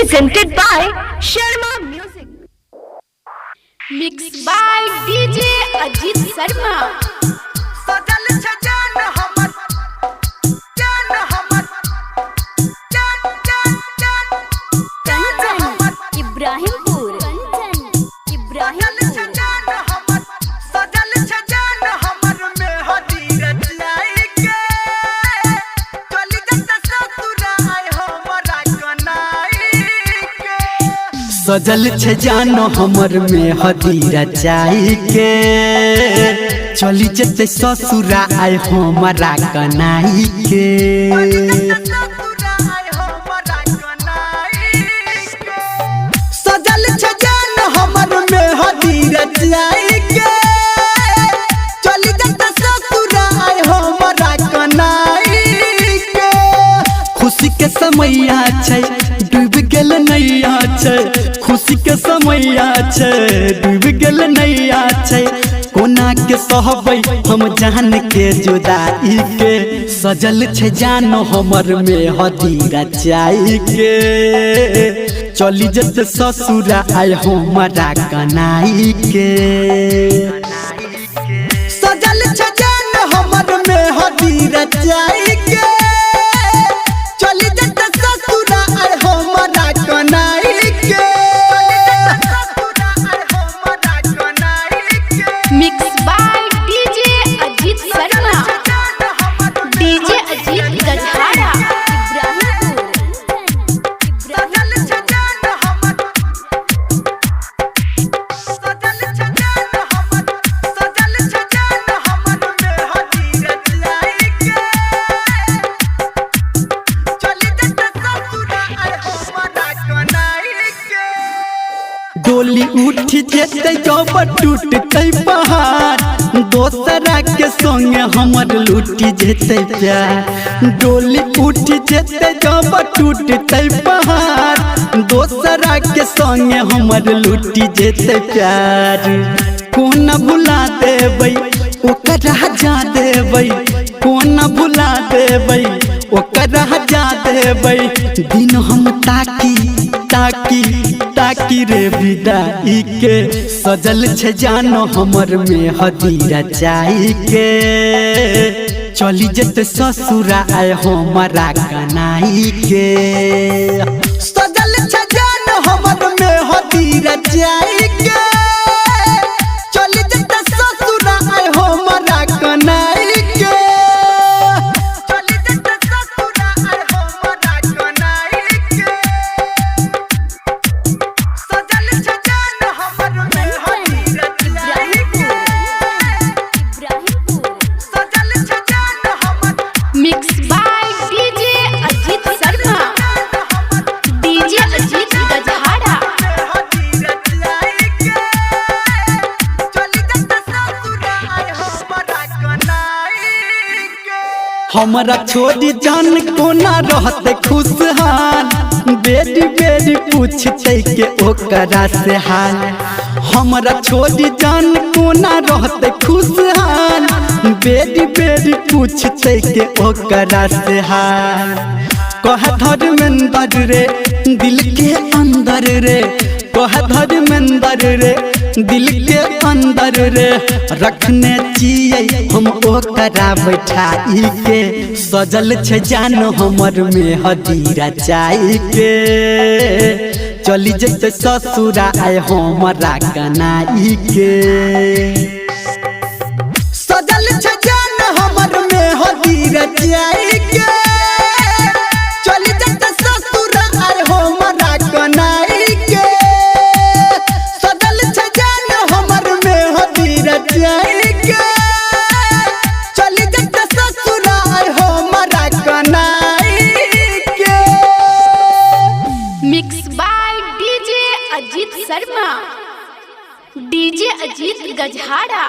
presented by Sharma Music. Mixed by DJ Ajit Sharma. सजल छजान हमर जान हमर जान जान जान कंचन इब्राहिमपुर सजल छजान हमर सजल छजान हमर में हदीरत लाइके चली जत ससुराल हमरा कनाई के सजल छे जानो हमर में हदीरा चाई के चली जते ससुरा आय हमरा कनाई के सजल छे जानो हमर में हदीरा चाई के चली जते ससुरा आय हमरा कनाई के खुशी के समय छै डूब गेल नैया छै खुशी के समय छै डूब गेल नैया छै कोना के सहबै हम जान के जुदाई के सजल छे जानो हमर में हदीरा चाई के चली जते ससुरा आय हमरा कनाई के सजल छे जानो हमर में हदीरा चाई के चली जते ससुरा आय हमरा कनाई के Mixed by DJ Ajit Sharma. DJ Ajit Gajhara डोली उठ जेते जब टूटते पहाड़ दोसरा के संगे हमर लूटी जेते प्यार डोली उठ जेते जब टूटते पहाड़ दोसरा के संगे हमर लूटी जेते प्यार कोन भुला देबै ओकरा जा देबै कोन भुला देबै ओकरा जा देबै दिन हम ताकी रे विदाई के सजल छे जानो हमर में हदीरा चाई के चली जते ससुरा आय हमरा कनाई के सजल छे जानो हमर में हदीरा चाई के चली जते ससुरा आय हमरा कनाई के Mixed by DJ Ajit Sharma. DJ Ajit Gajhara हमरा छोड़ी जान कोना रहते खुशहाल बेटी बेटी पूछते के ओकरा से हाल हमरा छोड़ी जान कोना रहते खुशहाल बेटी बेटी पूछते के ओकरा से हाल कह धर्मेंद्र रे दिल के अंदर रे कह धर्मेंद्र रे दिल के अंदर रे रखने चाहिए हम ओकरा बैठाई के सजल छे जानो हमर में हदीरा चाई के चली जते ससुरा आय हमरा कनाई के सजल छे जानो हमर में हदीरा चाई के चली जते ससुरा आय हमरा कनाई के सजल छे जानो हमर में हदीरा चाई के चली जते ससुरा आय हमरा कनाई के Mixed by DJ Ajit Sharma. DJ Ajit Gajhara